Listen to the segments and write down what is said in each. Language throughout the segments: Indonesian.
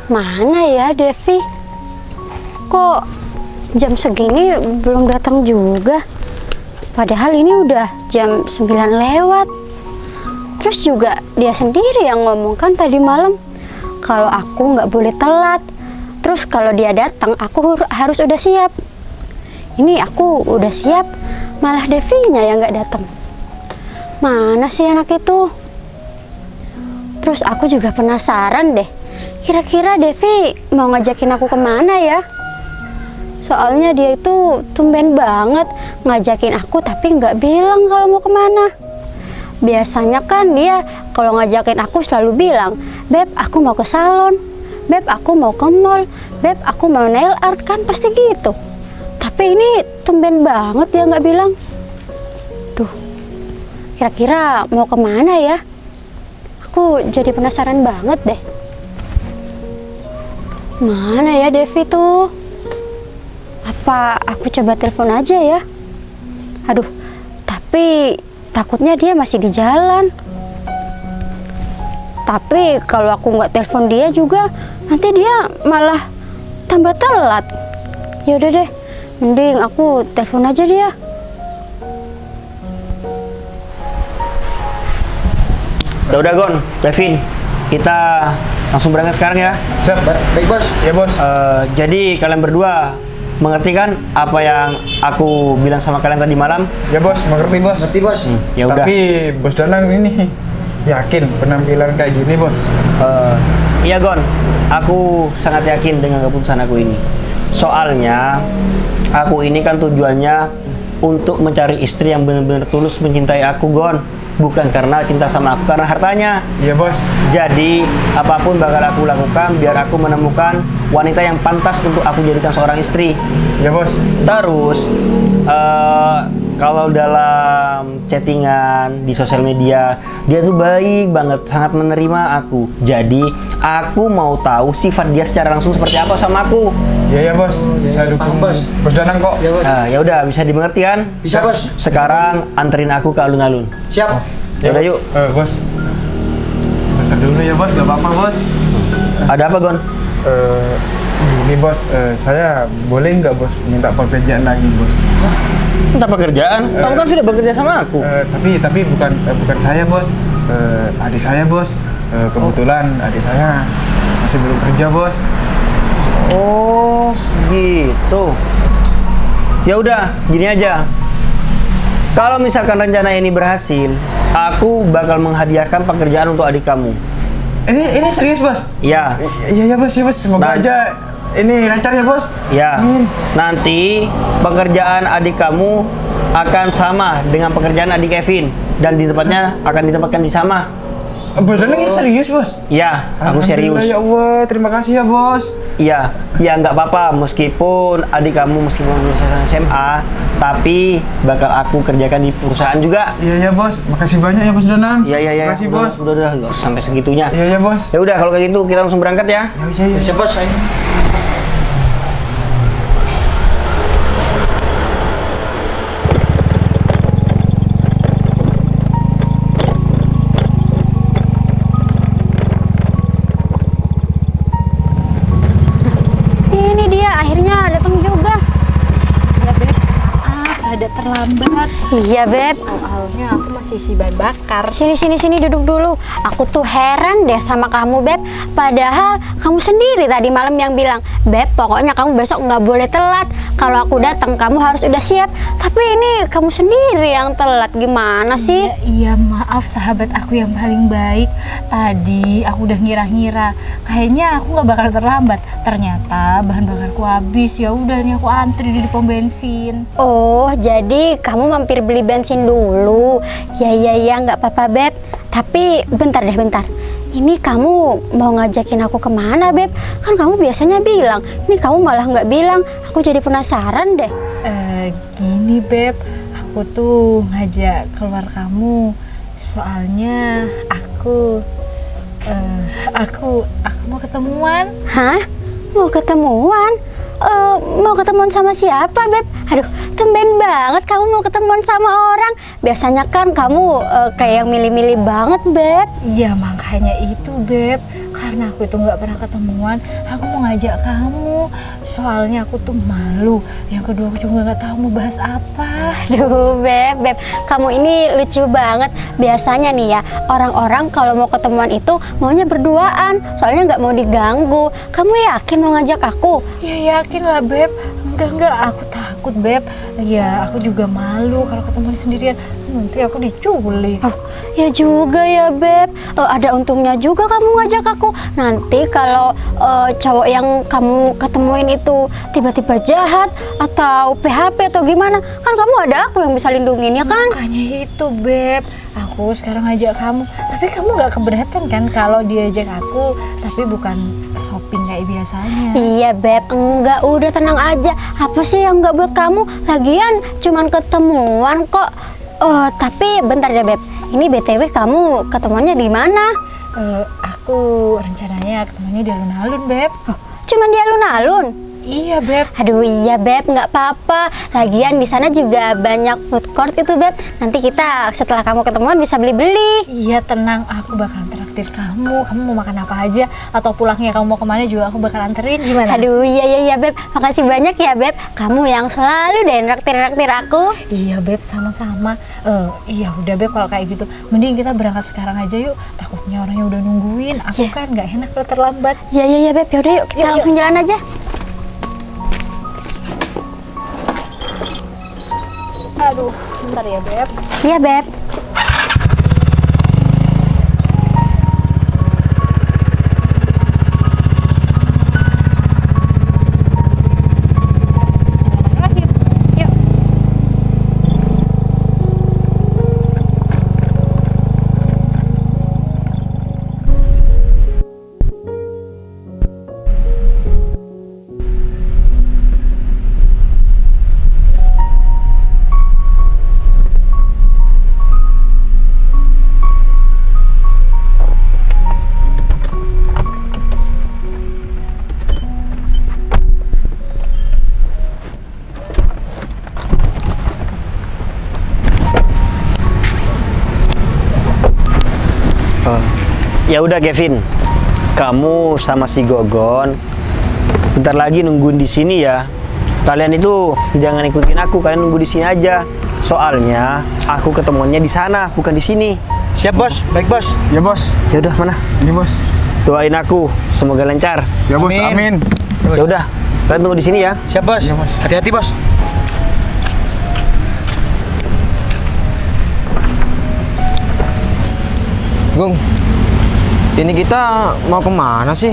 Mana ya Devi? Kok jam segini belum datang juga? Padahal ini udah jam 9 lewat. Terus juga dia sendiri yang ngomong kan tadi malam kalau aku nggak boleh telat. Terus kalau dia datang aku harus udah siap. Ini aku udah siap, malah Devinya yang nggak datang. Mana sih anak itu? Terus aku juga penasaran deh. Kira-kira Devi mau ngajakin aku kemana ya? Soalnya dia itu tumben banget ngajakin aku tapi nggak bilang kalau mau kemana. Biasanya kan dia kalau ngajakin aku selalu bilang, "Beb, aku mau ke salon. Beb, aku mau ke mall. Beb, aku mau nail art," kan pasti gitu. Tapi ini tumben banget dia nggak bilang. Duh, kira-kira mau kemana ya? Aku jadi penasaran banget deh. Mana ya Devi tuh? Apa aku coba telepon aja ya? Aduh, tapi takutnya dia masih di jalan. Tapi kalau aku nggak telepon dia juga, nanti dia malah tambah telat. Ya udah deh, mending aku telepon aja dia. Udah Gon, Kevin, kita langsung berangkat sekarang ya. Siap, baik bos. Ya bos. Jadi kalian berdua mengerti kan apa yang aku bilang sama kalian tadi malam? Ya bos, mengerti bos. Ngerti bos. Ya udah. Tapi bos Danang ini yakin penampilan kayak gini bos? Iya Gon, aku sangat yakin dengan keputusan aku ini. Soalnya aku ini kan tujuannya untuk mencari istri yang benar-benar tulus mencintai aku Gon. Bukan karena cinta sama aku, karena hartanya. Iya bos. Jadi apapun bakal aku lakukan biar aku menemukan wanita yang pantas untuk aku jadikan seorang istri. Iya bos. Terus kalau dalam chattingan di sosial media dia tuh baik banget, sangat menerima aku. Jadi aku mau tahu sifat dia secara langsung seperti apa sama aku. Iya ya bos. Saya dukung bos. Bos Danang kok. Ya bos. Ya udah, bisa dimengerti kan? Bisa bos. Sekarang anterin aku ke alun-alun. Siap. Ya udah yuk. Bos. Bentar dulu ya bos, gak apa-apa bos. Ada apa Gon? Ini bos, saya boleh nggak bos minta pekerjaan lagi bos? Minta pekerjaan? Kamu kan sudah bekerja sama aku. Tapi bukan saya bos. Adik saya bos. Kebetulan adik saya masih belum kerja bos. Oh, gitu. Ya udah, gini aja. Kalau misalkan rencana ini berhasil, aku bakal menghadiahkan pekerjaan untuk adik kamu. Ini serius bos? Iya. Iya bos, ya bos. Semoga aja ini lancar ya bos. Ya. Amin. Nanti pekerjaan adik kamu akan sama dengan pekerjaan adik Kevin dan di tempatnya akan ditempatkan di sama. Bos Danang ini serius bos? Iya, aku serius. Ya Allah, terima kasih ya bos. Iya, ya nggak apa-apa meskipun adik kamu meskipun lulusan SMA, tapi bakal aku kerjakan di perusahaan juga. Iya ya bos, makasih banyak ya bos Danang. Iya. Makasih bos. Udah, nggak usah sampai segitunya. Iya ya bos. Ya udah kalau kayak gitu kita langsung berangkat ya. Iya. Siap bos. Ayo. Ini dia akhirnya datang juga. Ya Beb, maaf rada terlambat. Iya Beb. Awalnya aku masih isi bahan bakar. Sini duduk dulu. Aku tuh heran deh sama kamu Beb. Padahal kamu sendiri tadi malam yang bilang, "Beb, pokoknya kamu besok nggak boleh telat. Kalau aku datang kamu harus udah siap." Tapi ini kamu sendiri yang telat. Gimana sih? Iya, maaf sahabat aku yang paling baik. Tadi aku udah ngira-ngira kayaknya aku nggak bakal terlambat. Ternyata bahan bakarku habis. Ya udah nih aku antri di pom bensin. Oh, jadi kamu mampir beli bensin dulu. Ya, nggak apa-apa Beb. Tapi bentar deh, bentar. Ini kamu mau ngajakin aku kemana Beb? Kan kamu biasanya bilang. Ini kamu malah nggak bilang. Aku jadi penasaran deh. Gini Beb, aku tuh ngajak keluar kamu. Soalnya aku mau ketemuan. Hah? Mau ketemuan? Mau ketemuan sama siapa Beb? Aduh, tumben banget kamu mau ketemuan sama orang. Biasanya kan kamu kayak yang milih-milih banget Beb. Iya makanya itu Beb, karena aku itu nggak pernah ketemuan, aku mau ngajak kamu. Soalnya aku tuh malu. Yang kedua aku juga nggak tahu mau bahas apa. Aduh, Beb, kamu ini lucu banget. Biasanya nih ya, orang-orang kalau mau ketemuan itu maunya berduaan, soalnya nggak mau diganggu. Kamu yakin mau ngajak aku? Ya yakin lah, Beb. Enggak, aku takut, Beb. Ya, aku juga malu kalau ketemuan sendirian. Nanti aku diculik. Oh, ya juga ya, Beb. Ada untungnya juga kamu ngajak aku. Nanti kalau cowok yang kamu ketemuin itu tiba-tiba jahat atau PHP atau gimana, kan kamu ada aku yang bisa lindungin, ya kan? Makanya itu, Beb. Aku sekarang ngajak kamu. Tapi kamu nggak keberatan kan kalau diajak aku, tapi bukan shopping kayak biasanya? Iya, Beb. Enggak, udah tenang aja. Apa sih yang nggak buat kamu? Lagian cuman ketemuan kok. Tapi bentar deh, Beb. Ini BTW kamu ketemuannya di mana? Aku rencananya ketemuannya di alun-alun, Beb. Cuman di alun-alun? Iya, Beb. Aduh, iya, Beb, nggak apa-apa. Lagian di sana juga banyak food court itu, Beb. Nanti kita setelah kamu ketemuan bisa beli-beli. Iya, tenang. Aku bakalan traktir kamu. Kamu mau makan apa aja? Atau pulangnya kamu mau kemana juga aku bakalan anterin. Gimana? Aduh, iya, Beb. Makasih banyak ya, Beb. Kamu yang selalu deh naktir-naktir aku. Iya, Beb, sama-sama. Iya, udah, Beb, kalau kayak gitu mending kita berangkat sekarang aja yuk. Takutnya orangnya udah nungguin. Aku kan nggak enak kalau terlambat. Iya, Beb. Yaudah yuk, kita langsung jalan aja. Aduh, bentar ya, Beb. Iya, Beb. Yuk. Ya udah Kevin, kamu sama si Gogon bentar lagi nungguin di sini ya. Kalian itu jangan ikutin aku, kalian nunggu di sini aja. Soalnya aku ketemuannya di sana, bukan di sini. Siap bos, baik bos. Ya bos. Ya udah mana? Ini bos. Doain aku, semoga lancar. Ya bos, amin. Ya udah, kalian tunggu di sini ya. Siap bos. Ya, bos. Hati-hati bos. Gung, ini kita mau kemana sih?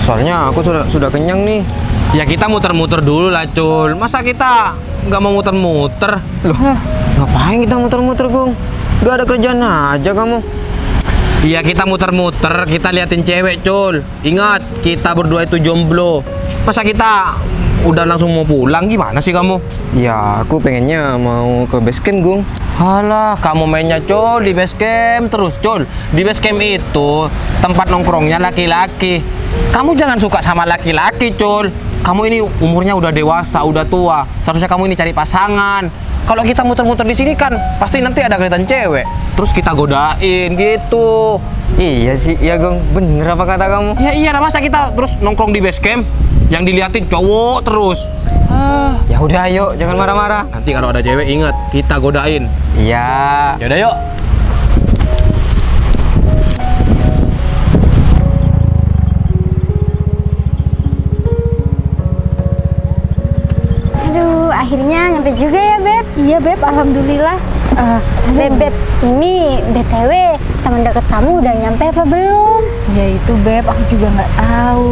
Soalnya aku sudah kenyang nih. Ya kita muter-muter dulu lah Cul. Masa kita nggak mau muter-muter? Loh, ngapain kita muter-muter, Gung? Gak ada kerjaan aja kamu. Iya kita muter-muter, kita liatin cewek Cul. Ingat, kita berdua itu jomblo. Masa kita udah langsung mau pulang, gimana sih kamu? Ya, aku pengennya mau ke base camp, Gung. Halah, kamu mainnya Cul di base camp terus Cul. Di base camp itu tempat nongkrongnya laki-laki. Kamu jangan suka sama laki-laki Cul. Kamu ini umurnya udah dewasa, udah tua. Seharusnya kamu ini cari pasangan. Kalau kita muter-muter di sini kan pasti nanti ada kelihatan cewek. Terus kita godain gitu. Iya sih, iya Gung. Bener apa kata kamu? Ya iya, masa kita terus nongkrong di base camp yang diliatin cowok terus. Ya udah, ayo, jangan marah-marah. Nanti kalau ada cewek ingat kita godain. Iya. Ya udah yuk. Aduh, akhirnya nyampe juga ya, Beb. Iya, Beb, alhamdulillah. Beb, ini BTW teman dekat kamu udah nyampe apa belum? Ya itu, Beb, aku juga nggak tahu.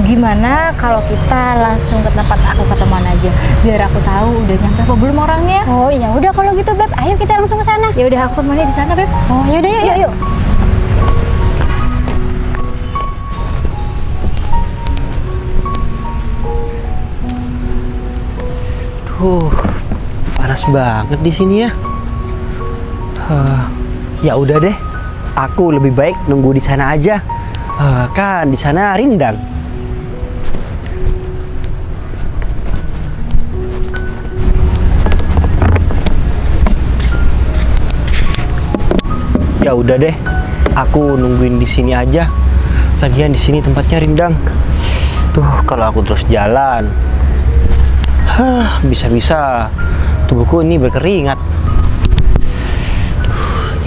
Gimana kalau kita langsung ke tempat aku ketemuan aja, biar aku tahu udah nyampe apa belum orangnya. Oh, ya udah kalau gitu, Beb. Ayo kita langsung ke sana. Ya udah, aku ketemuannya di sana, Beb. Oh, yaudah yuk. Panas banget di sini ya. Ya udah deh, aku lebih baik nunggu di sana aja. Kan di sana rindang. Ya udah deh, aku nungguin di sini aja. Lagian di sini tempatnya rindang. Tuh, kalau aku terus jalan, bisa-bisa tubuhku ini berkeringat.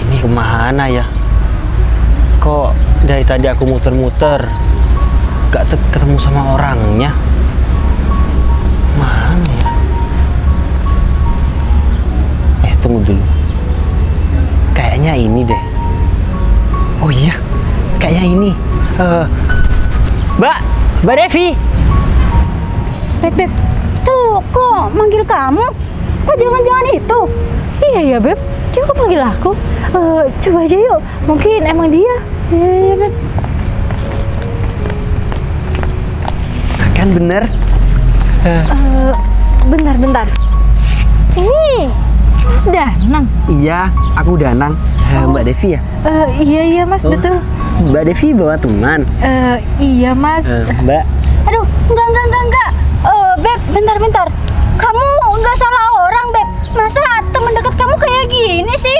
Ini kemana ya? Kok dari tadi aku muter-muter gak ketemu sama orangnya? Mana ya? Tunggu dulu. Kayaknya ini deh. Oh iya, kayaknya ini. Mbak Devi. Beb, tuh kok manggil kamu? Kok jangan-jangan itu? Iya ya Beb, dia kok panggil aku? Coba aja yuk, mungkin emang dia. Iya Beb. Kan bener. Bentar. Ini Mas Danang? Iya, aku Danang. Mbak Devi ya? Iya Mas, betul. Mbak Devi bawa teman. Iya Mas. Mbak. Aduh, enggak. Beb, bentar. Kamu enggak salah orang, Beb. Masa teman dekat kamu kayak gini sih?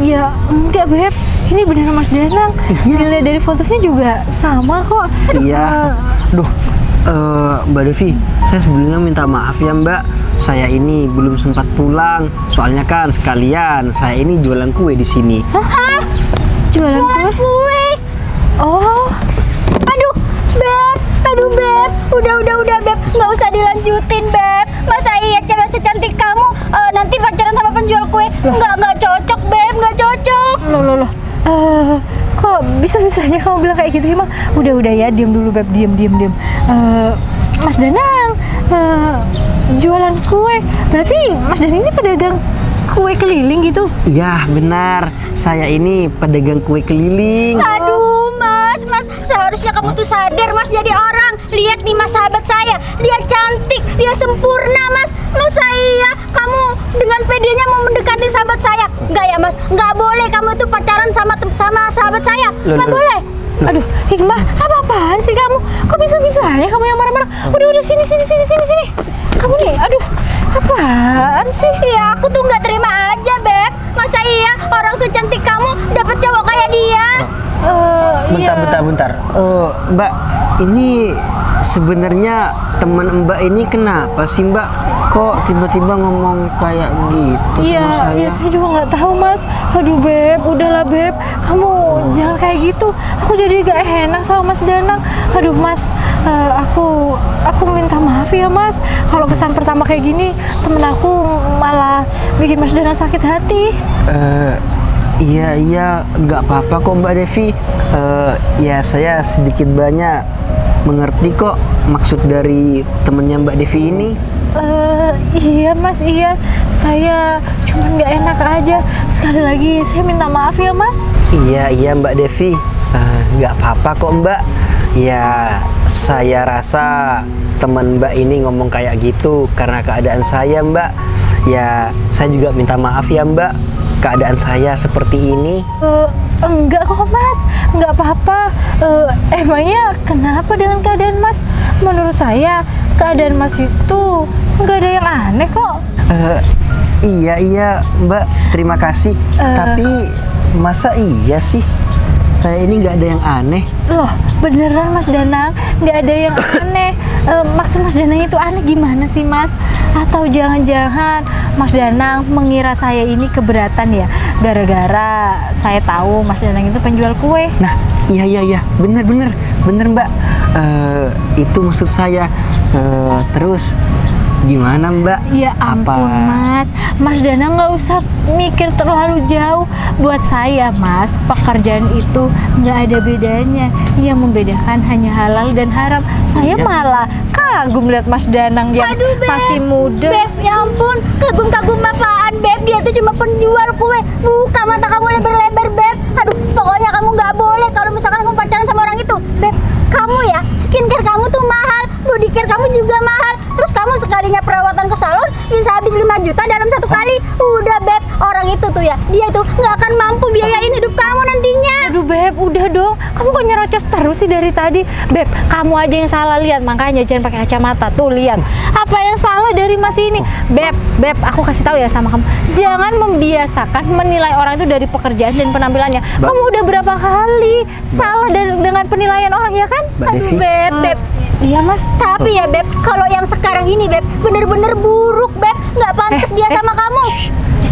Ya enggak Beb. Ini beneran Mas Danang. Dilihat dari fotonya juga sama kok. Iya. Duh, Mbak Devi, saya sebelumnya minta maaf ya Mbak. Saya ini belum sempat pulang. Soalnya kan sekalian saya ini jualan kue di sini. Hah? Jualan kue? Oh. Aduh, Beb. Udah, Beb. Nggak usah dilanjutin, Beb. Masa iya cewek secantik kamu nanti pacaran sama penjual kue? Nggak cocok, Beb. Nggak cocok. Loh. Kok bisa-bisanya kamu bilang kayak gitu emang? Udah ya, diam dulu Beb, diam. Mas Danang, jualan kue. Berarti Mas Danang ini pedagang kue keliling gitu? Iya, benar. Saya ini pedagang kue keliling. Aduh, Mas, seharusnya kamu tuh sadar, Mas, jadi orang. Lihat nih Mas, sahabat saya, dia cantik, dia sempurna, Mas. Masa iya kamu dengan pedenya mau mendekati sahabat saya? Enggak ya, Mas, nggak boleh kamu tuh pacaran sama sahabat saya. Nggak boleh. Aduh, Hikmah, apa-apaan sih kamu? Kok bisa-bisanya kamu yang marah-marah? Udah, sini. Kamu nih, aduh, apaan sih? Ya, aku tuh nggak terima aja, Beb. Masa iya orang secantik kamu dapet cowok kayak dia? Bentar. Mbak, ini sebenarnya teman Mbak ini kenapa sih Mbak? Kok tiba-tiba ngomong kayak gitu sama saya? Iya, saya juga nggak tahu Mas. Aduh Beb, udahlah Beb, kamu jangan kayak gitu. Aku jadi gak enak sama Mas Danang. Aduh Mas, aku minta maaf ya Mas. Kalau kesan pertama kayak gini, temen aku malah bikin Mas Danang sakit hati. Iya, nggak apa-apa kok Mbak Devi. Ya saya sedikit banyak mengerti kok maksud dari temennya Mbak Devi ini. Iya Mas, iya. Saya cuma nggak enak aja. Sekali lagi saya minta maaf ya Mas. Iya Mbak Devi. Nggak apa-apa kok Mbak. Ya saya rasa teman Mbak ini ngomong kayak gitu karena keadaan saya Mbak. Ya saya juga minta maaf ya Mbak. Keadaan saya seperti ini. Enggak kok Mas, enggak apa-apa. Emangnya kenapa dengan keadaan Mas? Menurut saya keadaan Mas itu enggak ada yang aneh kok. Iya Mbak, terima kasih. Tapi masa iya sih saya ini nggak ada yang aneh? Loh, beneran Mas Danang nggak ada yang aneh. Maksud Mas Danang itu aneh gimana sih Mas? Atau jangan-jangan Mas Danang mengira saya ini keberatan ya gara-gara saya tahu Mas Danang itu penjual kue? Nah, iya, bener Mbak. Itu maksud saya. Terus gimana Mbak? Ya ampun Mas Danang nggak usah mikir terlalu jauh. Buat saya Mas, pekerjaan itu nggak ada bedanya. Yang membedakan hanya halal dan haram. Saya malah kagum lihat Mas Danang yang masih muda. Beb, ya ampun, kagum-kagum apaan Beb? Dia tuh cuma penjual kue. Buka mata kamu lebar-lebar Beb. Aduh, pokoknya kamu nggak boleh kalau misalkan kamu pacaran sama orang itu. Beb, kamu ya, skincare kamu tuh mahal, body care kamu juga mahal. Terus kamu sekalinya perawatan ke salon bisa habis 5 juta dalam satu kali. Udah Beb, orang itu tuh ya, dia itu nggak akan mampu biayain hidup kamu nantinya. Aduh Beb, udah dong. Kamu kok nyerocos terus sih dari tadi? Beb, kamu aja yang salah lihat, makanya jangan pakai kacamata. Tuh lihat, apa yang salah dari Mas ini? Beb, aku kasih tahu ya sama kamu. Jangan membiasakan menilai orang itu dari pekerjaan dan penampilannya. Kamu udah berapa kali salah dengan penilaian orang ya kan? Aduh Beb. Iya Mas. Tapi ya Beb, kalau yang sekarang ini Beb, bener-bener buruk Beb. Nggak pantas dia sama kamu.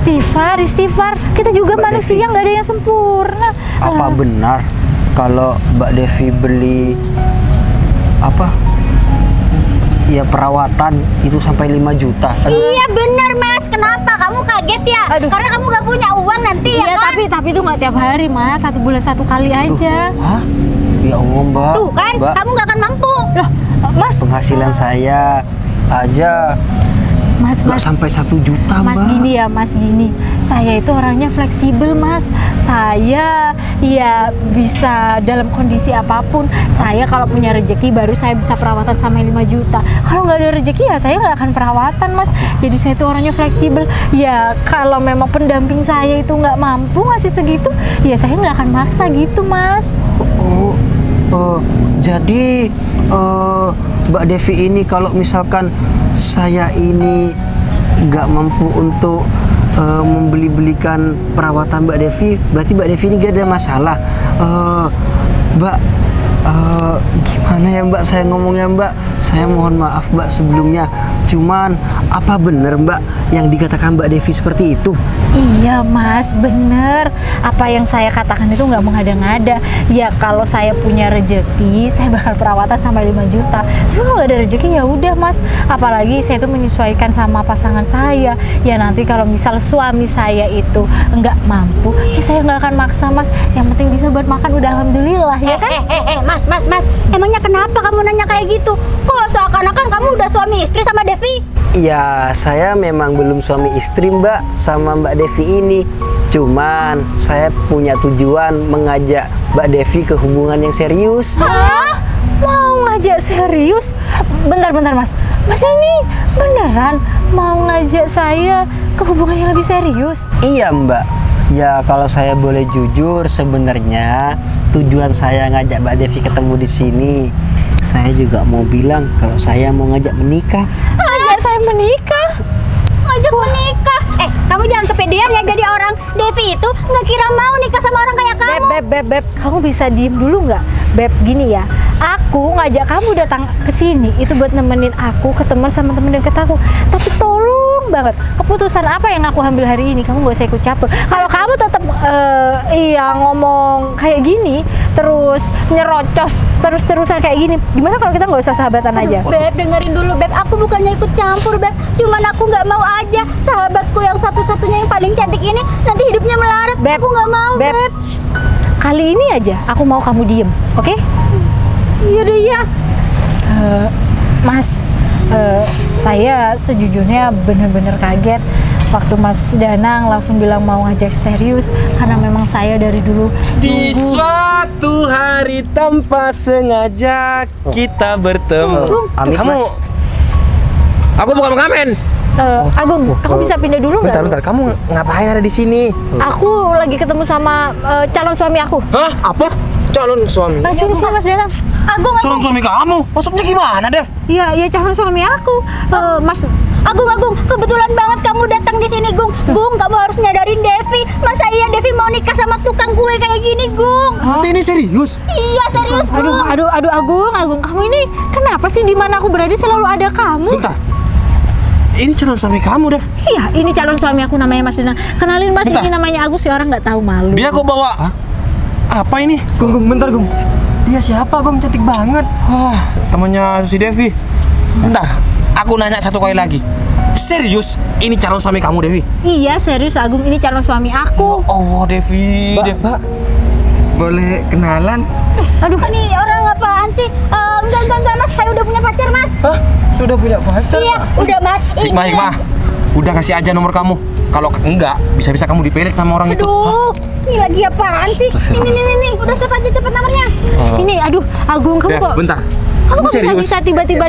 Istighfar. Kita juga manusia, nggak ada yang sempurna. Apa benar kalau Mbak Devi beli apa? Ya perawatan itu sampai 5 juta. Iya bener Mas, kenapa kamu kaget ya? Karena kamu nggak punya uang nanti ya kan? Tapi itu nggak tiap hari Mas, 1 bulan 1 kali aja. Hah? Ya Allah Mbak. Tuh kan, Mbak, kamu nggak akan mampu. Loh, Mas. penghasilan saya aja Mas, nggak sampai 1 juta Mas Mbak. gini ya, Mas gini. Saya itu orangnya fleksibel, Mas. Saya ya bisa dalam kondisi apapun. Saya kalau punya rezeki baru saya bisa perawatan sampai 5 juta. Kalau nggak ada rezeki ya saya nggak akan perawatan, Mas. Jadi saya itu orangnya fleksibel. Ya kalau memang pendamping saya itu nggak mampu ngasih segitu, ya saya nggak akan maksa gitu, Mas. Jadi Mbak Devi ini kalau misalkan saya ini nggak mampu untuk membelikan perawatan Mbak Devi, berarti Mbak Devi ini gak ada masalah. Mbak, gimana ya Mbak saya ngomongnya Mbak? Saya mohon maaf Mbak sebelumnya. Cuman apa benar Mbak yang dikatakan Mbak Devi seperti itu? Iya Mas, bener. Apa yang saya katakan itu nggak mengada-ngada. Ya kalau saya punya rezeki, saya bakal perawatan sampai 5 juta. Tapi kalau nggak ada rezeki ya udah Mas. Apalagi saya itu menyesuaikan sama pasangan saya. Ya nanti kalau misal suami saya itu nggak mampu, ya saya nggak akan maksa Mas. Yang penting bisa buat makan udah alhamdulillah ya kan? Mas, emangnya kenapa kamu nanya kayak gitu? Kok seakan-akan kamu udah suami istri sama Devi? Ya, saya memang belum suami istri Mbak sama Mbak Devi ini. Cuman saya punya tujuan mengajak Mbak Devi ke hubungan yang serius. Hah? Mau ngajak serius? Bentar Mas. Mas ini beneran mau ngajak saya ke hubungan yang lebih serius? Iya Mbak. Ya kalau saya boleh jujur, sebenarnya tujuan saya ngajak Mbak Devi ketemu di sini, saya juga mau bilang kalau saya mau ngajak menikah. Ngajak saya menikah? Ngajak menikah? Kamu jangan kepedean ya jadi orang. Devi itu nggak kira mau nikah sama orang kayak kamu. Beb, kamu bisa diem dulu nggak? Beb, gini ya, aku ngajak kamu datang ke sini itu buat nemenin aku ketemu sama temen deket aku. Tapi tolong banget, keputusan apa yang aku ambil hari ini kamu gak usah ikut campur. Kalau kamu tetap ngomong kayak gini, terus nyerocos terus-terusan kayak gini, gimana kalau kita nggak usah sahabatan aja? Beb, dengerin dulu Beb, aku bukannya ikut campur Beb, cuman aku nggak mau aja sahabatku yang satu-satunya yang paling cantik ini nanti hidupnya melarat. Beb, aku nggak mau Beb. Kali ini aja aku mau kamu diem, oke? Iya deh ya. Mas, saya sejujurnya bener-bener kaget waktu Mas Danang langsung bilang mau ngajak serius, karena memang saya dari dulu Di suatu hari tanpa sengaja kita bertemu. Amit Kamu, Mas. aku bukan mengamen. Agung, kamu bisa pindah dulu nggak? Bentar, kamu ngapain ada di sini? Aku lagi ketemu sama calon suami aku. Hah? Apa? Calon suami? Sini Mas Danang. Agung, Calon suami kamu? Maksudnya gimana, Dev? Iya calon suami aku. Mas, Agung, kebetulan banget kamu datang di sini, Gung. Gung, kamu harus nyadarin Devi. Masa iya Devi mau nikah sama tukang kue kayak gini, Gung? Ini serius? Iya, serius, Gung. aduh Agung, kamu ini kenapa sih di mana aku berada selalu ada kamu? Bentar. Ini calon suami kamu, Dev. Iya, ini calon suami aku namanya Mas Danang. Kenalin Mas, Bentar. ini namanya Agus, si orang nggak tahu malu. Dia kok bawa apa ini? Gum, bentar Gum. Dia siapa Gum? Cantik banget. Temannya si Devi. Bentar, aku nanya satu kali lagi. Serius, ini calon suami kamu, Devi? Iya, serius Agung, ini calon suami aku. Oh, Devi. Mbak, boleh kenalan? Aduh, Ini orang apaan sih? Enggak, Mas. Saya udah punya pacar, Mas. Hah? Sudah punya pacar? Iya, udah, Mas. Hikmah. Udah kasih aja nomor kamu. Kalau enggak, bisa-bisa kamu dipelet sama orang itu. Aduh, ini lagi apaan sih? Ini, udah save aja cepet nomornya. ini aduh Agung, kamu Dev, kok bentar. kamu kok serius? bisa tiba-tiba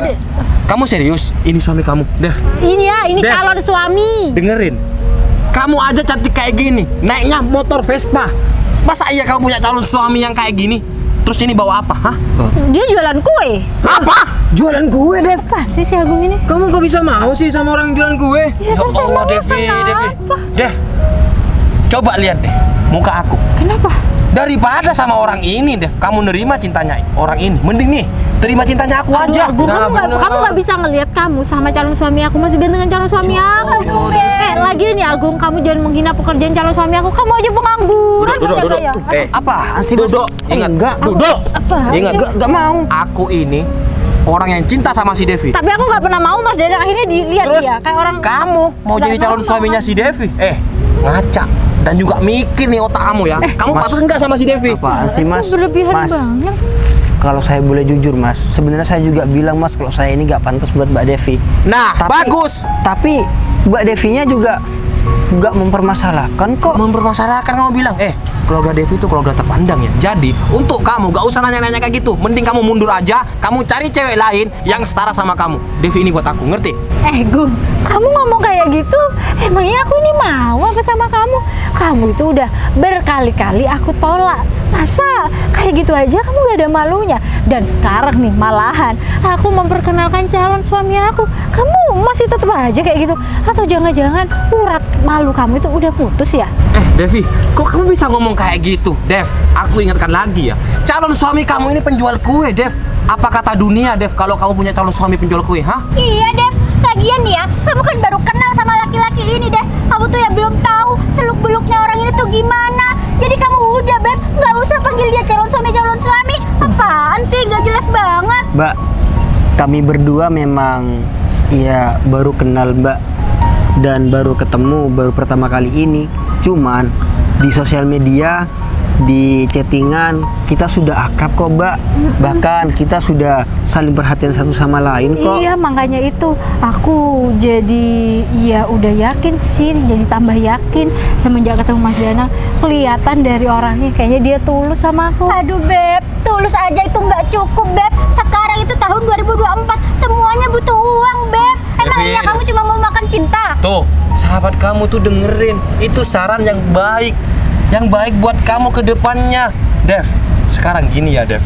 Kamu serius? Ini suami kamu, Dev. ini Dev. calon suami. Dengerin. Kamu aja cantik kayak gini, naiknya motor Vespa. Masa iya kamu punya calon suami yang kayak gini? Terus ini bawa apa? Hah? Dia jualan kue. Apa? Jualan kue, Dev? Apaan sih si Agung ini? Kamu kok bisa mau sih sama orang yang jualan kue? Ya terus Allah, emangnya Devi, Devi. kenapa? Dev, coba lihat deh muka aku. Kenapa? Daripada sama orang ini, Dev, kamu nerima cintanya orang ini. Mending nih, terima cintanya aku aja. Agung, kamu nggak bisa ngelihat kamu sama calon suami aku masih gantengan calon suami aku. Lagi nih Agung, kamu jangan menghina pekerjaan calon suami aku. Kamu aja pengangguran. Duduk. Apaan sih? Duduk, ingat. Enggak. Duduk. Apa? Ingat, enggak mau. Aku ini orang yang cinta sama si Devi. Tapi aku nggak pernah mau Mas Danang akhirnya dilihat Terus dia kayak orang. kamu mau nggak jadi calon normal, suaminya Mas. si Devi? Ngaca. Dan juga mikir nih otak kamu ya. Kamu Mas. patut enggak sama si Devi? Apaan sih, Mas? Berlebihan Mas, banget. kalau saya boleh jujur, Mas, sebenarnya saya juga bilang, Mas, kalau saya ini nggak pantas buat Mbak Devi. Nah, bagus. Tapi Mbak Devinya juga nggak mempermasalahkan kok. Mempermasalahkan kamu bilang, keluarga Devi itu keluarga terpandang ya. Jadi, untuk kamu gak usah nanya-nanya kayak gitu. Mending kamu mundur aja, kamu cari cewek lain yang setara sama kamu. Devi ini buat aku, ngerti? Gung, kamu ngomong kayak gitu, emangnya aku ini mau apa sama kamu? Kamu itu udah berkali-kali aku tolak. Masa kayak gitu aja kamu gak ada malunya? Dan sekarang nih malahan aku memperkenalkan calon suami aku. Kamu masih tetap aja kayak gitu? Atau jangan-jangan urat malu kamu itu udah putus ya? Devi, kok kamu bisa ngomong kayak gitu? Dev, aku ingatkan lagi ya. Calon suami kamu ini penjual kue, Dev. Apa kata dunia, Dev, kalau kamu punya calon suami penjual kue, ha? Iya, Dev. Lagian nih ya, kamu kan baru kenal sama laki-laki ini, Dev. Kamu tuh ya belum tahu seluk-beluknya orang ini tuh gimana. Jadi kamu udah, Beb, nggak usah panggil dia calon suami. Apaan sih, nggak jelas banget. Mbak, kami berdua memang ya baru kenal, Mbak, dan baru ketemu baru pertama kali ini. Cuman di sosial media, di chattingan kita sudah akrab kok, Mbak. Bahkan kita sudah saling perhatian satu sama lain kok. Iya, makanya itu aku jadi ya udah yakin sih, jadi tambah yakin semenjak ketemu Mas Danang. Kelihatan dari orangnya kayaknya dia tulus sama aku. Aduh, Beb, tulus aja itu nggak cukup, Beb. Sekarang itu tahun 2024, semuanya butuh uang, Beb. Emang iya kamu cuma mau makan cinta? Tuh, sahabat kamu tuh dengerin. Itu saran yang baik. Yang baik buat kamu ke depannya. Dev, sekarang gini ya, Dev.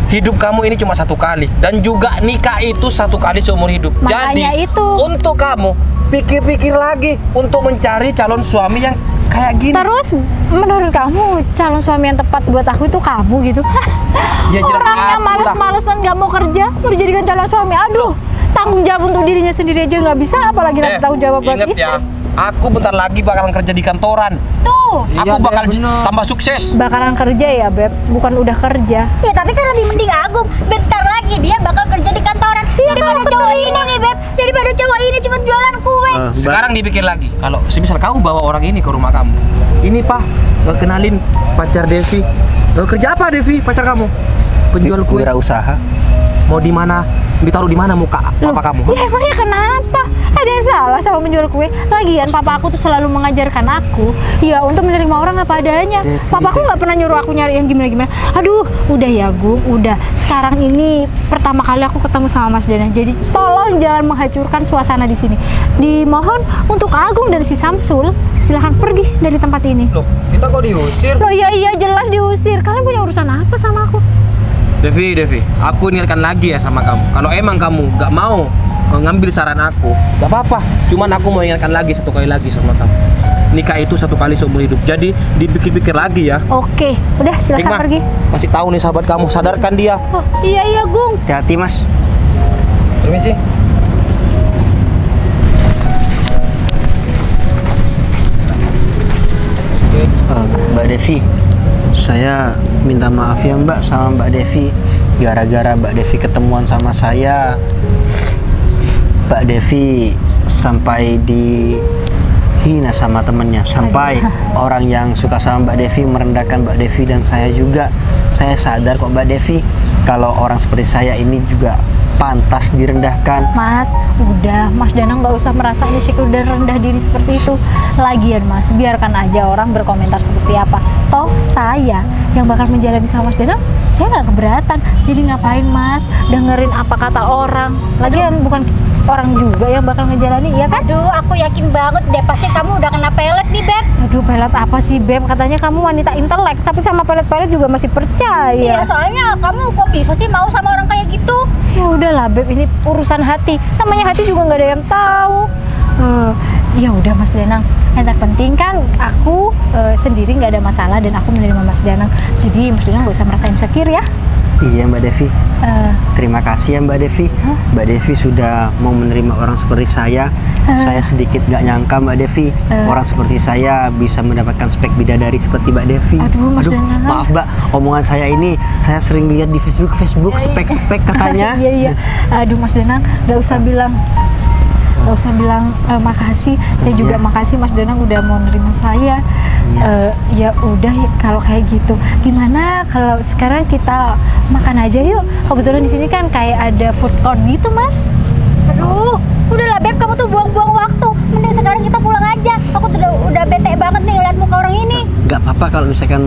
Hidup kamu ini cuma satu kali. Dan juga nikah itu satu kali seumur hidup. Makanya Jadi, itu. untuk kamu, pikir-pikir lagi untuk mencari calon suami yang kayak gini. Terus menurut kamu calon suami yang tepat buat aku itu kamu gitu? Ya, jelas Orangnya aku lah. males-malesan nggak mau kerja, mau dijadikan calon suami. Aduh, tanggung jawab untuk dirinya sendiri aja nggak bisa, apalagi nanti Dev, tanggung jawab buat inget istri. ya, aku bentar lagi bakalan kerja di kantoran. Tuh. Aku bakal tambah sukses. Bakalan kerja ya, Beb, bukan udah kerja. Ya tapi kan lebih mending Agung. Bentar lagi dia bakal kerja di kantoran daripada cowok ini nih, Beb. Daripada cowok ini cuma jualan kue. Sekarang dipikir lagi, kalau semisal kamu bawa orang ini ke rumah kamu, ini Pak, kenalin pacar Devi. Kerja apa Devi, pacar kamu? Penjual kue. Wirausaha. Mau di mana? Ditaruh di mana muka papa kamu? Ya emangnya kenapa? Ada yang salah sama menjual kue? Lagian papa aku tuh selalu mengajarkan aku ya untuk menerima orang apa adanya. Papa aku nggak pernah nyuruh aku nyari yang gimana-gimana. Aduh, udah ya Gung, udah. Sekarang ini pertama kali aku ketemu sama Mas Danang. Jadi tolong jangan menghancurkan suasana di sini. Dimohon untuk Agung dan si Samsul silahkan pergi dari tempat ini. Loh, kita kok diusir? Loh iya jelas diusir. Kalian punya urusan apa sama aku? Devi, aku ingatkan lagi ya sama kamu. Kalau emang kamu nggak mau ngambil saran aku, nggak apa-apa. Cuman aku mau ingatkan lagi satu kali lagi sama kamu. Nikah itu satu kali seumur hidup. Jadi dipikir-pikir lagi ya. Oke, udah silahkan Hikmah, pergi. kasih tahu nih sahabat kamu, sadarkan dia. Oh, iya Gung. Hati-hati, Mas. Permisi. Mbak Devi, saya minta maaf ya Mbak sama Mbak Devi. Gara-gara Mbak Devi ketemuan sama saya, Mbak Devi sampai dihina sama temennya. Sampai orang yang suka sama Mbak Devi merendahkan Mbak Devi dan saya juga. Saya sadar kok Mbak Devi, kalau orang seperti saya ini juga pantas direndahkan. Mas, udah Mas Danang nggak usah merasa insecure dan rendah diri seperti itu. Lagian Mas, biarkan aja orang berkomentar seperti apa. Toh saya yang bakal menjalani sama Mas Danang, saya nggak keberatan. Jadi ngapain Mas dengerin apa kata orang? Lagian bukan orang juga yang bakal ngejalani, iya kan? Aduh, aku yakin banget deh pasti kamu udah kena pelet nih, Beb. Aduh, pelet apa sih, Beb? Katanya kamu wanita intelek, tapi sama pelet-pelet juga masih percaya. Iya, soalnya kamu kok bisa sih mau sama orang kayak gitu? Ya udahlah, Beb, ini urusan hati. Namanya hati juga nggak ada yang tahu. Ya udah, Mas Danang. Yang terpenting kan aku sendiri nggak ada masalah dan aku menerima Mas Danang. Jadi Mas Danang nggak usah merasa insecure ya. Iya Mbak Devi. Terima kasih ya Mbak Devi. Mbak Devi sudah mau menerima orang seperti saya. Saya sedikit gak nyangka Mbak Devi, orang seperti saya bisa mendapatkan spek bidadari seperti Mbak Devi. Aduh, Mas Danang. Maaf Mbak, omongan saya ini saya sering lihat di Facebook spek-spek katanya. Iya. Aduh, Mas Danang, nggak usah bilang makasih. Saya juga makasih Mas Danang udah mau nerima saya. Ya udah, kalau kayak gitu gimana kalau sekarang kita makan aja yuk? Kebetulan di sini kan kayak ada food court gitu, Mas. Aduh, udahlah Beb, kamu tuh buang-buang waktu. Mending sekarang kita pulang aja. Aku tuh udah bete banget nih ngeliat muka orang ini. Gak apa-apa kalau misalkan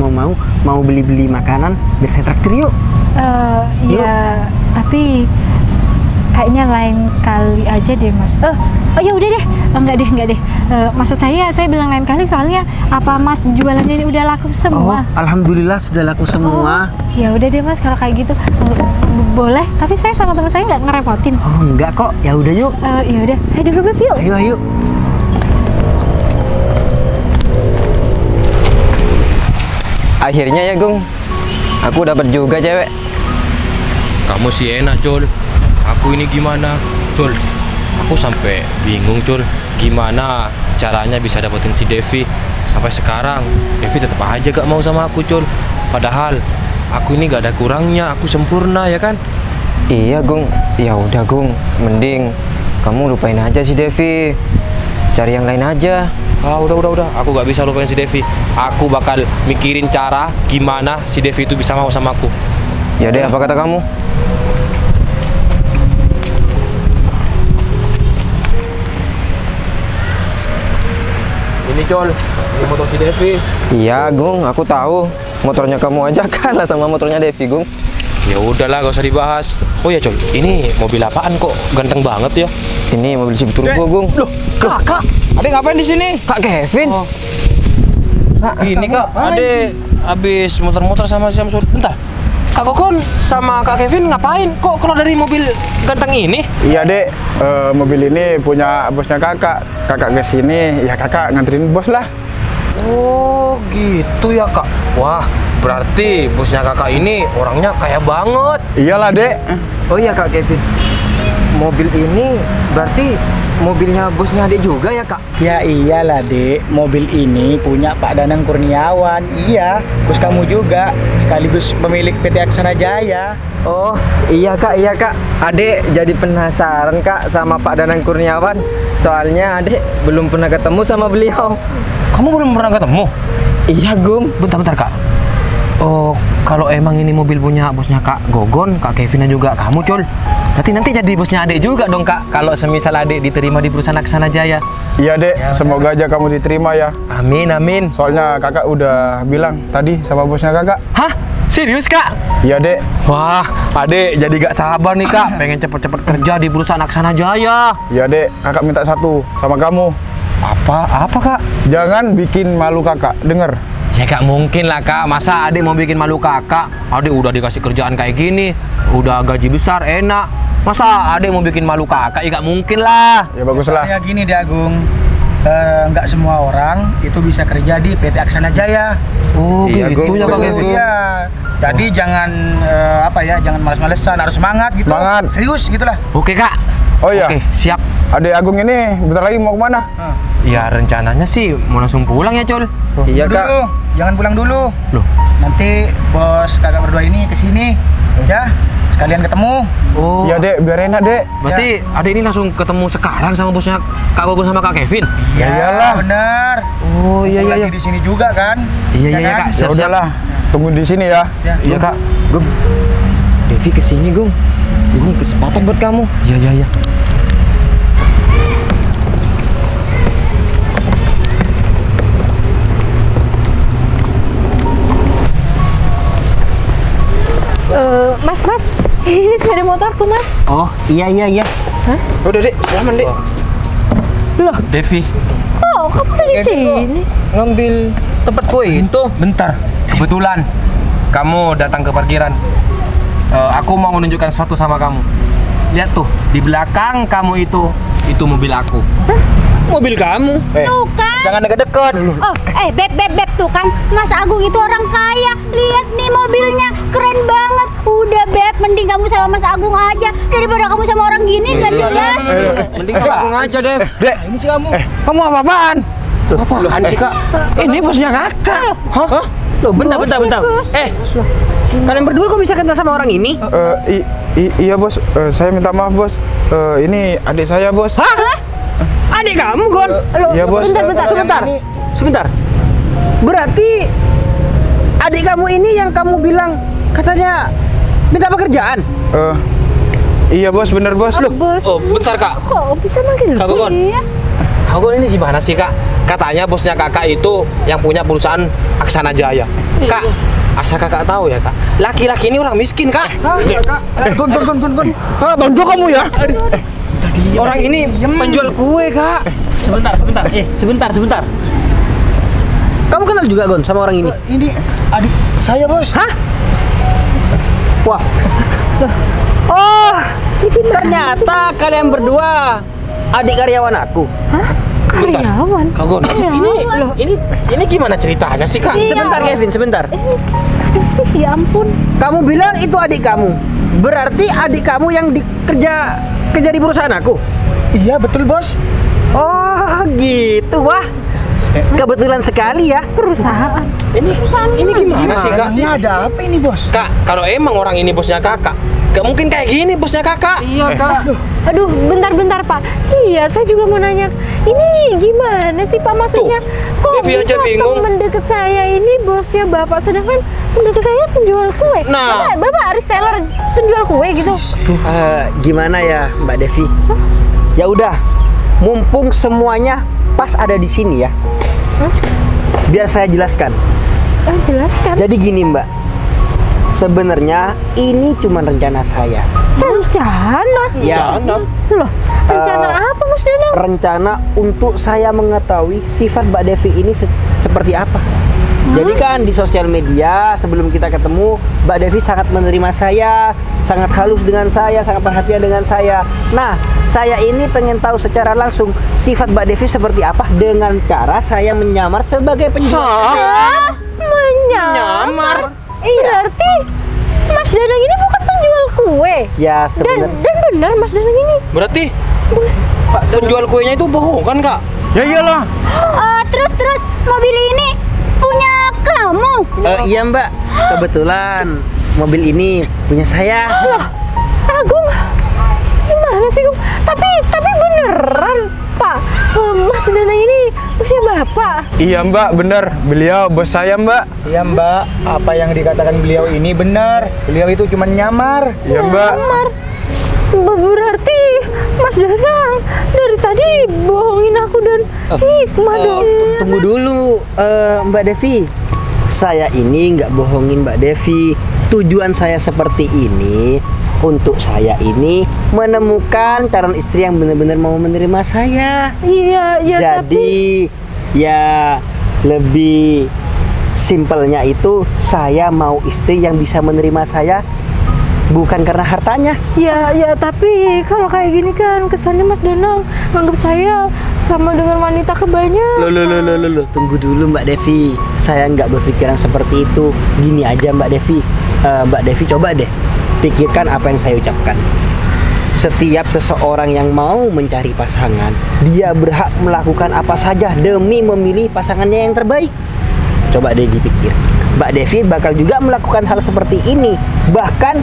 mau beli-beli makanan biar saya traktir yuk. Ya, tapi kayaknya lain kali aja deh, Mas. Oh ya udah deh. Enggak deh. Maksud saya bilang lain kali soalnya apa Mas jualannya ini udah laku semua. Alhamdulillah sudah laku semua. Ya udah deh, Mas, kalau kayak gitu boleh. Tapi saya sama teman saya nggak ngerepotin. Oh enggak kok. Ya udah yuk. Ya udah. Ayo dulu, Beb, yuk. Ayo. Akhirnya ya, Gung. Aku dapat juga cewek. Kamu sih enak, Cul. Aku ini gimana, Cul? Aku sampai bingung, Cul. Gimana caranya bisa dapetin si Devi? Sampai sekarang Devi tetap aja gak mau sama aku, Cul. Padahal aku ini gak ada kurangnya, aku sempurna ya kan? Iya, Gung. Ya udah, Gung. Mending kamu lupain aja si Devi. Cari yang lain aja. Udah. Aku gak bisa lupain si Devi. Aku bakal mikirin cara gimana si Devi itu bisa mau sama aku. Ya deh, apa kata kamu? Ini, Cul, ini motor si Devi. Iya, Gung. Aku tahu. Motornya kamu aja kalah sama motornya Devi, Gung. Ya udahlah, gak usah dibahas. Oh ya, Cul, ini mobil apaan kok ganteng banget ya? Ini mobil Jeep Turbo, Gung. Loh, Kakak, Adek ngapain di sini? Kak Kevin. Ini Kak, Adek habis muter-muter sama si Samsur. Bentar, Kak Kokon sama Kak Kevin ngapain? Kok keluar dari mobil ganteng ini? Iya Dek, mobil ini punya bosnya kakak. Kakak kesini, ya kakak nganterin bos lah. Oh gitu ya Kak. Wah, berarti bosnya kakak ini orangnya kaya banget. Iyalah Dek. Oh iya, Kak Kevin. Mobil ini berarti mobilnya bosnya Adek juga ya, Kak? Ya iyalah Dek, mobil ini punya Pak Danang Kurniawan. Iya, bos kamu juga, sekaligus pemilik PT Aksana Jaya. Oh iya Kak, Adek jadi penasaran Kak sama Pak Danang Kurniawan. Soalnya Adek belum pernah ketemu sama beliau. Kamu belum pernah ketemu? Iya, Gung. Bentar Kak. Oh, kalau emang ini mobil punya bosnya Kak Gogon, Kak Kevin dan juga kamu, Cul, berarti nanti jadi bosnya Adek juga dong, Kak. Kalau semisal Adek diterima di perusahaan Aksana Jaya. Iya Dek, semoga aja kamu diterima ya. Amin. Soalnya kakak udah bilang tadi sama bosnya kakak. Hah? Serius, Kak? Iya Dek. Wah, Adek jadi gak sabar nih, Kak. Pengen cepet-cepet kerja di perusahaan Aksana Jaya. Iya Dek, kakak minta satu sama kamu. Apa, Kak? Jangan bikin malu kakak, denger. Ya gak mungkin lah, Kak. Masa Adek mau bikin malu kakak? Adek udah dikasih kerjaan kayak gini, udah gaji besar, enak. Masa Adek mau bikin malu kakak? Ya gak mungkin lah. Ya baguslah. Kayak gini deh, Agung. Nggak semua orang itu bisa kerja di PT Aksana Jaya. Oh Iya, gitu Gung. ya, Kak Kevin. Iya. Jadi jangan jangan malas-malesan, harus semangat gitu. Semangat. Serius gitulah. Oke, Kak. Oh iya, Oke, siap. Adek Agung ini bentar lagi mau kemana? Ya rencananya sih mau langsung pulang ya, Cul. Iya, Dulu, Kak. jangan pulang dulu. Loh. Nanti bos kakak berdua ini kesini, ya sekalian ketemu. Oh. Iya Dek, biar enak Dek. Berarti Adek ini langsung ketemu sekarang sama bosnya Kak Gogon sama Kak Kevin? Ya iyalah. Bener. Oh iya. Lagi di sini juga kan? Iya, kan? Kak. Ya udahlah, tunggu di sini ya. Iya, Kak. Gung. Devi kesini, Gung. Ini kesempatan buat kamu. Iya. Mas, ini sepeda motorku, Mas. Oh iya. Hah? Udah dek, selamat dek. Loh, Devi, Oh, kamu udah di sini? Ngambil tempat kue itu. bentar. Kebetulan kamu datang ke parkiran. Aku mau menunjukkan sesuatu sama kamu. Lihat tuh, di belakang kamu itu mobil aku. Mobil kamu. Tuh kan. Jangan deket-deket. Oh, beb tuh kan Mas Agung itu orang kaya. Lihat nih mobilnya, keren banget. Udah beb, mending kamu sama Mas Agung aja daripada kamu sama orang gini nggak jelas. Mending sama aku aja deh. Dek, ini sih kamu. Kamu apa-apaan? Apaan sih kak? Ini bosnya kakak. Hah? Loh, bentar. Kalian berdua kok bisa kenal sama orang ini? Iya bos, saya minta maaf bos. Ini adik saya bos. Hah? Adik kamu, Gon? Iya bos. Sebentar. Berarti adik kamu ini yang kamu bilang katanya minta pekerjaan? Iya bos, bener bos. Bos, Oh, bentar kak. kok bisa manggil Kak Gugon. gue ya? Kak Gugon ini gimana sih kak? Katanya bosnya kakak itu yang punya perusahaan Aksana Jaya. Kak, asal kakak tahu ya kak, laki-laki ini orang miskin kak. Gon. Tonjok kamu ya. Orang ini penjual kue, Kak. Sebentar. Kamu kenal juga, Gon, sama orang ini? Ini adik saya bos. Hah? Wah, Oh, ini ternyata kalian berdua adik karyawan aku. karyawan. Kak Gon, ini gimana ceritanya sih kak? Sebentar, Kevin, sebentar. Ada sih, ya ampun. Kamu bilang itu adik kamu. Berarti adik kamu yang kerja di perusahaan aku? Iya betul bos. Oh, gitu, wah. Kebetulan sekali ya. Perusahaan. Ini gimana sih kak? Ini ada apa ini bos? Kak, kalau emang orang ini bosnya kakak, gak mungkin kayak gini bosnya kakak. Iya kak. Aduh, bentar Pak. Iya, saya juga mau nanya. Ini gimana sih Pak maksudnya? Kok Devi aja bisa bingung. temen deket saya ini bosnya Bapak, sedangkan mendekat saya penjual kue. Nah. Bapak reseller penjual kue gitu. Gimana ya, Mbak Devi? Ya udah, mumpung semuanya pas ada di sini ya. Biar saya jelaskan. Jelaskan. Jadi gini, Mbak. Sebenarnya ini cuma rencana saya. Rencana? Ya. Loh, rencana apa Mas Danang? Rencana untuk saya mengetahui sifat Mbak Devi ini seperti apa. Jadi kan di sosial media sebelum kita ketemu, Mbak Devi sangat menerima saya, sangat halus dengan saya, sangat perhatian dengan saya. Nah, saya ini pengen tahu secara langsung sifat Mbak Devi seperti apa dengan cara saya menyamar sebagai penjual. Menyamar? Berarti Mas Danang ini bukan penjual kue. Ya sebenarnya. Dan benar Mas Danang ini. Berarti Bos. penjual kuenya itu bohong kan kak? Ya iyalah. Terus mobil ini punya kamu? Iya Mbak, kebetulan mobil ini punya saya. Agung, gimana sih Gung? Tapi beneran Pak, Mas Danang ini bosnya Bapak. Iya mbak, bener. Beliau bos saya mbak. Iya mbak, apa yang dikatakan beliau ini benar. Beliau itu cuma nyamar. Iya mbak. Nyamar. Berarti Mas Danang dari tadi bohongin aku dan hikmah dong. Tunggu dulu, Mbak Devi. Saya ini nggak bohongin Mbak Devi. Tujuan saya seperti ini untuk saya ini menemukan calon istri yang benar-benar mau menerima saya. Iya, Jadi ya lebih simpelnya itu saya mau istri yang bisa menerima saya bukan karena hartanya. Ya, tapi kalau kayak gini kan kesannya Mas Danang anggap saya sama dengan wanita kebanyakan. Loh, tunggu dulu Mbak Devi. Saya nggak berpikiran seperti itu. Gini aja Mbak Devi. Mbak Devi coba deh pikirkan apa yang saya ucapkan. Setiap seseorang yang mau mencari pasangan, dia berhak melakukan apa saja demi memilih pasangannya yang terbaik. Coba deh dipikir. Mbak Devi bakal juga melakukan hal seperti ini, bahkan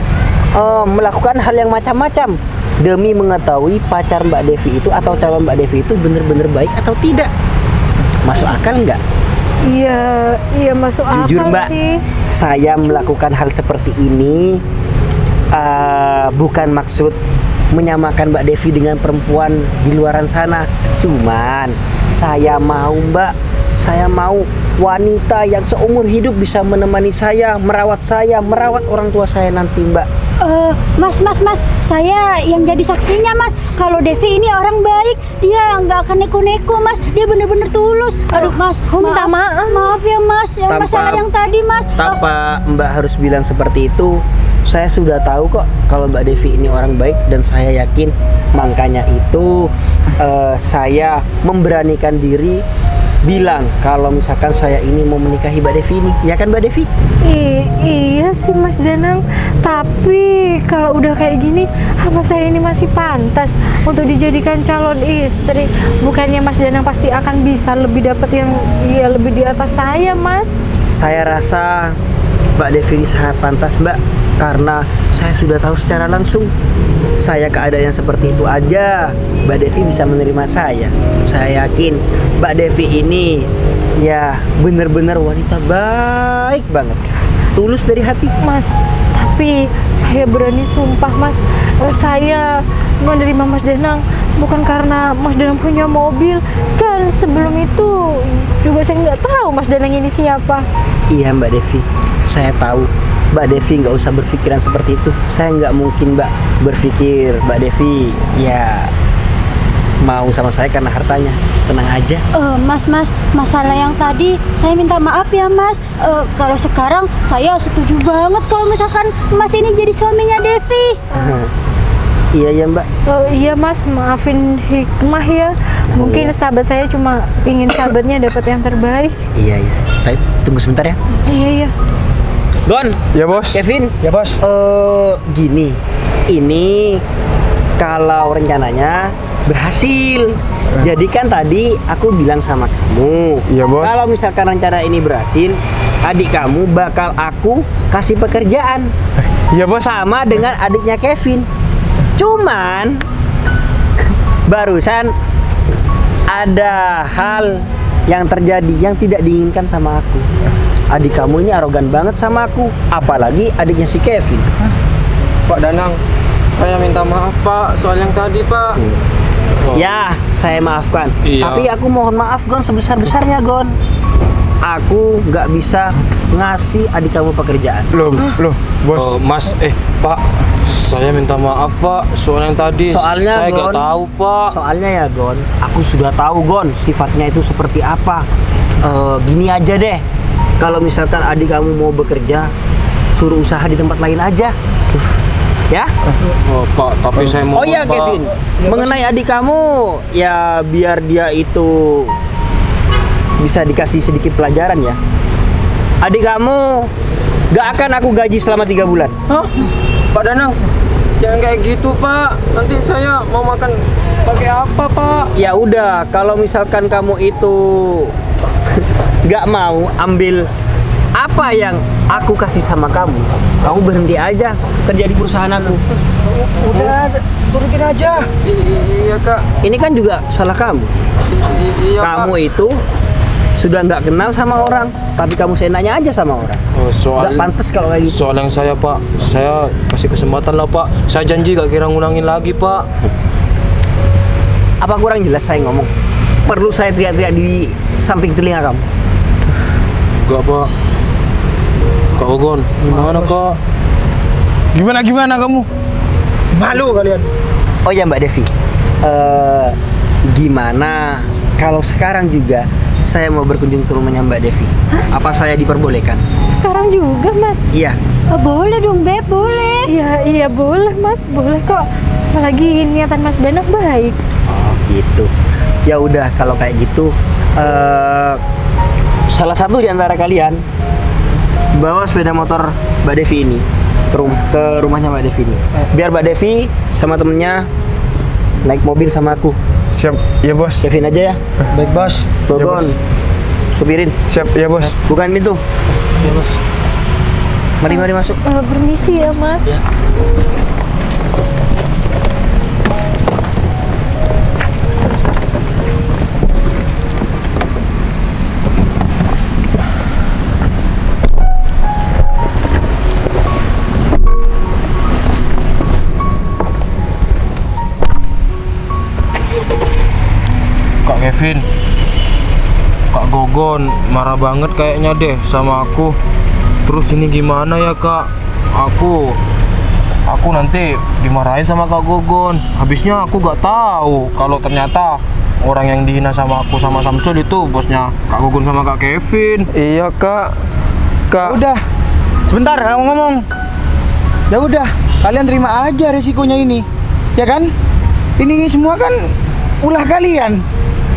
melakukan hal yang macam-macam demi mengetahui pacar Mbak Devi itu atau calon Mbak Devi itu benar-benar baik atau tidak. Masuk akal nggak? Iya masuk Jujur akal Mbak, sih. saya melakukan hal seperti ini bukan maksud menyamakan Mbak Devi dengan perempuan di luaran sana. Cuman saya mau Mbak, saya mau wanita yang seumur hidup bisa menemani saya, merawat orang tua saya nanti Mbak. Mas, saya yang jadi saksinya, Mas. Kalau Devi ini orang baik, dia nggak akan neko-neko, Mas. Dia bener-bener tulus. Aduh, Mas, minta maaf. Maaf ya, Mas. Yang masalah yang tadi, Mas. Tanpa Mbak harus bilang seperti itu, saya sudah tahu kok kalau Mbak Devi ini orang baik dan saya yakin makanya itu saya memberanikan diri bilang kalau misalkan saya ini mau menikahi Mbak Devi ini, ya kan Mbak Devi? Iya sih Mas Danang, tapi kalau udah kayak gini, apa saya ini masih pantas untuk dijadikan calon istri? Bukannya Mas Danang pasti akan bisa lebih dapat yang lebih di atas saya, Mas? Saya rasa Mbak Devi ini sangat pantas, Mbak, karena saya sudah tahu secara langsung. Saya keadaan seperti itu aja, Mbak Devi bisa menerima saya. Saya yakin Mbak Devi ini ya bener-bener wanita baik banget, tulus dari hati. Mas, tapi saya berani sumpah, Mas, saya menerima Mas Danang bukan karena Mas Danang punya mobil. Kan sebelum itu juga saya nggak tahu Mas Danang ini siapa. Iya Mbak Devi, saya tahu. Mbak Devi nggak usah berpikiran seperti itu. Saya nggak mungkin Mbak berpikir Mbak Devi ya mau sama saya karena hartanya. Tenang aja. Mas, masalah yang tadi saya minta maaf ya, Mas. Kalau sekarang saya setuju banget kalau misalkan Mas ini jadi suaminya Devi. Iya ya Mbak. Iya Mas, maafin Hikmah ya. Mungkin sahabat saya cuma ingin sahabatnya dapat yang terbaik. Iya. Tapi tunggu sebentar ya. Iya. Gon. Ya bos. Kevin. Ya bos. Gini, ini kalau rencananya berhasil. Jadi kan tadi aku bilang sama kamu, Iya, bos. kalau misalkan rencana ini berhasil, adik kamu bakal aku kasih pekerjaan. Iya bos. Sama dengan adiknya Kevin. Cuman barusan ada hal yang terjadi yang tidak diinginkan sama aku. Adik kamu ini arogan banget sama aku, apalagi adiknya si Kevin. Pak Danang, saya minta maaf Pak soal yang tadi Pak. Ya, saya maafkan. Iya. Tapi aku mohon maaf Gon, sebesar-besarnya Gon. Aku nggak bisa ngasih adik kamu pekerjaan. Loh, bos. Mas, Pak, saya minta maaf Pak soal yang tadi. Soalnya saya nggak Gon, tahu Pak. Soalnya ya Gon, aku sudah tahu Gon sifatnya itu seperti apa. Gini aja deh, kalau misalkan adik kamu mau bekerja, suruh usaha di tempat lain aja. Ya? Oh, Pak, tapi saya mau. Oh iya Pak. Kevin, mengenai adik kamu, ya biar dia itu bisa dikasih sedikit pelajaran ya. Adik kamu gak akan aku gaji selama 3 bulan. Hah? Pak Danang, jangan kayak gitu Pak. Nanti saya mau makan pakai apa Pak? Ya udah, kalau misalkan kamu itu gak mau ambil apa yang aku kasih sama kamu, kamu berhenti aja kerja di perusahaan aku. Udah, turutin aja. Iya Kak. Ini kan juga salah kamu. Iya Kamu Pak. itu sudah nggak kenal sama orang, tapi kamu seenaknya aja sama orang. Soal Nggak pantas kalau kayak gitu. soal yang saya Pak, saya kasih kesempatan lah Pak. Saya janji gak kira ngulangin lagi Pak. Apa kurang jelas saya ngomong? Perlu saya teriak-teriak di samping telinga kamu? Enggak Pak. Kak Ogon, gimana Kak? Gimana kamu? Malu kalian. Oh ya Mbak Devi, gimana kalau sekarang juga saya mau berkunjung ke rumahnya Mbak Devi? Apa saya diperbolehkan? Sekarang juga Mas. Iya. Boleh dong, Beb, boleh. Iya boleh Mas, boleh kok. Apalagi niatan Mas Danang baik. Oh gitu. Ya udah kalau kayak gitu, salah satu di antara kalian bawa sepeda motor Mbak Devi ini ke rumahnya Mbak Devi ini. Biar Mbak Devi sama temennya naik mobil sama aku. Siap, ya bos. Kevin aja ya. Baik bos. Bogon, supirin. Siap, ya bos. Bukan pintu. Mari masuk. Permisi ya Mas. Kak Kevin, Kak Gogon marah banget kayaknya deh sama aku. Terus ini gimana ya Kak? Aku aku nanti dimarahin sama Kak Gogon. Habisnya aku gak tahu kalau ternyata orang yang dihina sama aku sama Samsul itu bosnya Kak Gogon sama Kak Kevin. Iya Kak. Kak. Udah, sebentar kamu ngomong. Ya udah, kalian terima aja resikonya ini, ya kan? Ini semua kan ulah kalian.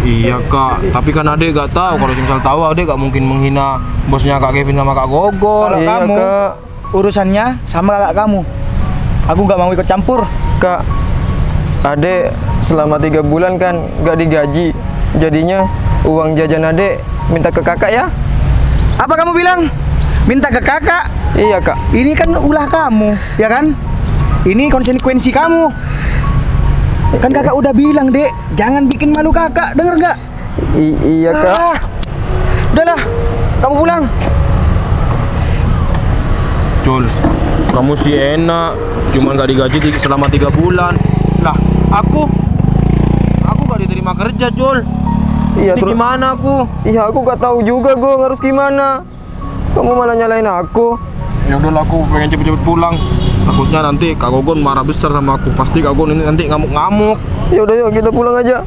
Iya Kak, tapi kan adek gak tahu kalau misal tahu adek gak mungkin menghina bosnya Kak Kevin sama Kak Gogon. Kalau Iya, kamu Kak. urusannya sama kakak kamu. Aku gak mau ikut campur. Kak, Adek selama 3 bulan kan gak digaji. Jadinya uang jajan Adek minta ke kakak ya. Apa kamu bilang? Minta ke kakak? Iya Kak. Ini kan ulah kamu, ya kan? Ini konsekuensi kamu. Kan kakak udah bilang, Dek, jangan bikin malu kakak, denger nggak? Iya Kak. Udahlah, kamu pulang. Jul, kamu sih enak, cuman gak digaji selama 3 bulan. Lah, aku gak diterima kerja, Jul. Iya, Ini gimana aku? Iya, aku gak tahu juga Gong harus gimana. Kamu malah nyalain aku. Ya udahlah, aku pengen cepet-cepet pulang. Takutnya nanti Kak Gogon marah besar sama aku. Pasti Kak Gogon ini nanti ngamuk-ngamuk. Ya udah yuk kita pulang aja.